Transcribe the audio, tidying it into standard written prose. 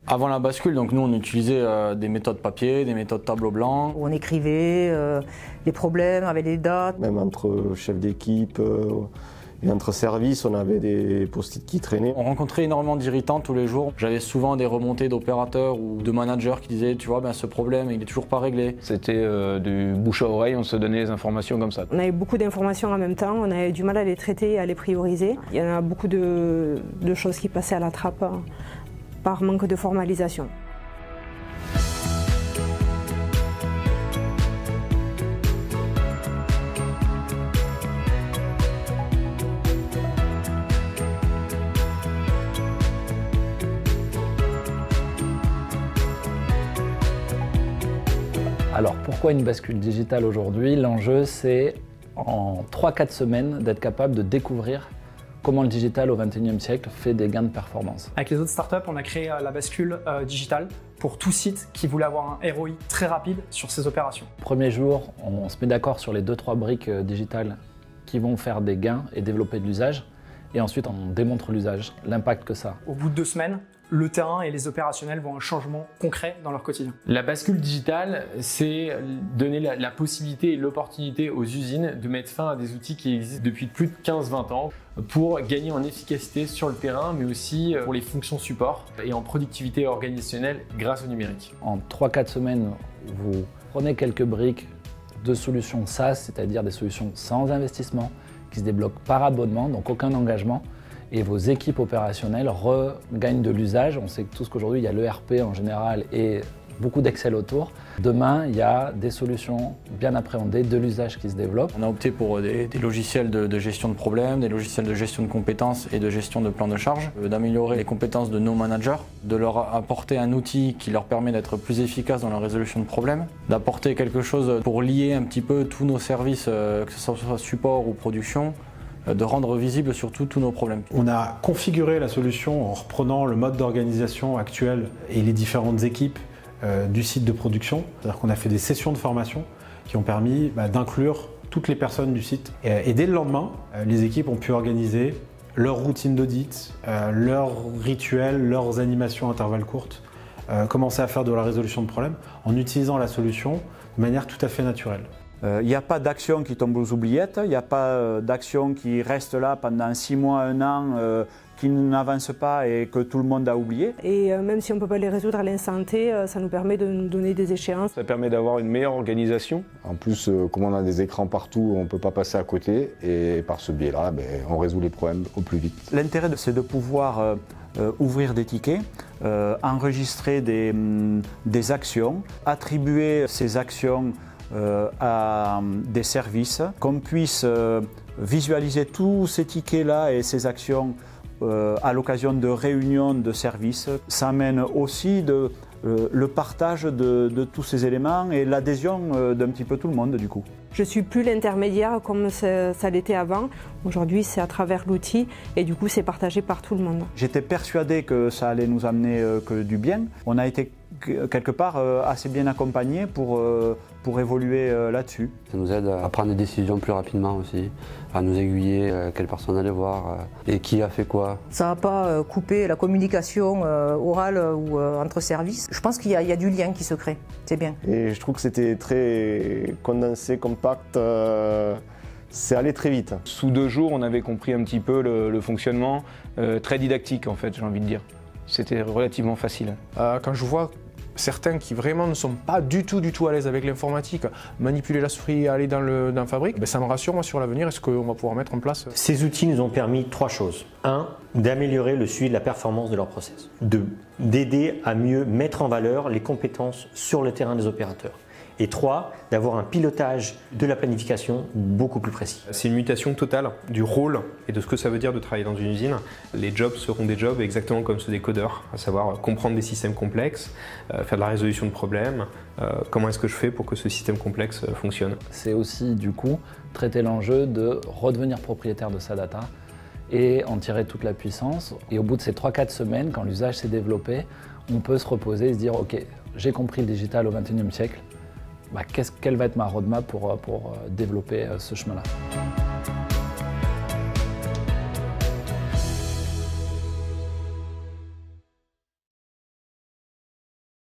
Avant la bascule, donc nous on utilisait des méthodes papier, des méthodes tableau blanc. On écrivait les problèmes avec les dates. Même entre chefs d'équipe et entre services, on avait des post-it qui traînaient. On rencontrait énormément d'irritants tous les jours. J'avais souvent des remontées d'opérateurs ou de managers qui disaient tu vois ce problème il est toujours pas réglé. C'était du bouche à oreille, on se donnait les informations comme ça. On avait beaucoup d'informations en même temps, on avait du mal à les traiter et à les prioriser. Il y en a beaucoup de choses qui passaient à la trappe par manque de formalisation. Alors pourquoi une bascule digitale aujourd'hui? L'enjeu c'est en 3-4 semaines d'être capable de découvrir comment le digital au XXIe siècle fait des gains de performance. Avec les autres startups, on a créé la bascule digitale pour tout site qui voulait avoir un ROI très rapide sur ses opérations. Premier jour, on se met d'accord sur les 2-3 briques digitales qui vont faire des gains et développer de l'usage. Et ensuite, on démontre l'usage, l'impact que ça a. Au bout de 2 semaines, le terrain et les opérationnels voient un changement concret dans leur quotidien. La bascule digitale, c'est donner la possibilité et l'opportunité aux usines de mettre fin à des outils qui existent depuis plus de 15-20 ans pour gagner en efficacité sur le terrain, mais aussi pour les fonctions support et en productivité organisationnelle grâce au numérique. En 3-4 semaines, vous prenez quelques briques de solutions SaaS, c'est-à-dire des solutions sans investissement, qui se débloquent par abonnement, donc aucun engagement. Et vos équipes opérationnelles regagnent de l'usage. On sait tous qu'aujourd'hui, il y a l'ERP en général et beaucoup d'Excel autour. Demain, il y a des solutions bien appréhendées, de l'usage qui se développe. On a opté pour des logiciels de gestion de problèmes, des logiciels de gestion de compétences et de gestion de plans de charge, d'améliorer les compétences de nos managers, de leur apporter un outil qui leur permet d'être plus efficaces dans la résolution de problèmes, d'apporter quelque chose pour lier un petit peu tous nos services, que ce soit support ou production, de rendre visible surtout tous nos problèmes. On a configuré la solution en reprenant le mode d'organisation actuel et les différentes équipes du site de production. C'est-à-dire qu'on a fait des sessions de formation qui ont permis d'inclure toutes les personnes du site. Et dès le lendemain, les équipes ont pu organiser leur routine d'audit, leurs rituels, leurs animations à intervalles courtes, commencer à faire de la résolution de problèmes en utilisant la solution de manière tout à fait naturelle. Il n'y a pas d'action qui tombe aux oubliettes, il n'y a pas d'action qui reste là pendant 6 mois, 1 an, qui n'avance pas et que tout le monde a oublié. Et même si on ne peut pas les résoudre à l'instant T, ça nous permet de nous donner des échéances. Ça permet d'avoir une meilleure organisation. En plus, comme on a des écrans partout, on ne peut pas passer à côté et par ce biais-là, on résout les problèmes au plus vite. L'intérêt, c'est de pouvoir ouvrir des tickets, enregistrer des actions, attribuer ces actions à des services, qu'on puisse visualiser tous ces tickets-là et ces actions à l'occasion de réunions de services. Ça amène aussi le partage de tous ces éléments et l'adhésion d'un petit peu tout le monde du coup. Je ne suis plus l'intermédiaire comme ça l'était avant. Aujourd'hui, c'est à travers l'outil et du coup, c'est partagé par tout le monde. J'étais persuadé que ça allait nous amener que du bien. On a été quelque part assez bien accompagnés pour évoluer là-dessus. Ça nous aide à prendre des décisions plus rapidement aussi, à nous aiguiller, quelle personne aller voir et qui a fait quoi. Ça n'a pas coupé la communication orale ou entre services. Je pense qu'il y a du lien qui se crée, c'est bien. Et je trouve que c'était très condensé, compact, c'est allé très vite. Sous 2 jours, on avait compris un petit peu le fonctionnement, très didactique en fait, j'ai envie de dire. C'était relativement facile. Quand je vois certains qui vraiment ne sont pas du tout à l'aise avec l'informatique, manipuler la souris, aller dans la fabrique, ça me rassure moi sur l'avenir. Est-ce qu'on va pouvoir mettre en place? Ces outils nous ont permis 3 choses. 1, d'améliorer le suivi de la performance de leur process. 2, d'aider à mieux mettre en valeur les compétences sur le terrain des opérateurs. Et 3, d'avoir un pilotage de la planification beaucoup plus précis. C'est une mutation totale du rôle et de ce que ça veut dire de travailler dans une usine. Les jobs seront des jobs exactement comme ceux des codeurs, à savoir comprendre des systèmes complexes, faire de la résolution de problèmes, comment est-ce que je fais pour que ce système complexe fonctionne. C'est aussi du coup traiter l'enjeu de redevenir propriétaire de sa data et en tirer toute la puissance. Et au bout de ces 3-4 semaines, quand l'usage s'est développé, on peut se reposer et se dire ok, j'ai compris le digital au XXIe siècle, quelle va être ma roadmap pour développer ce chemin-là.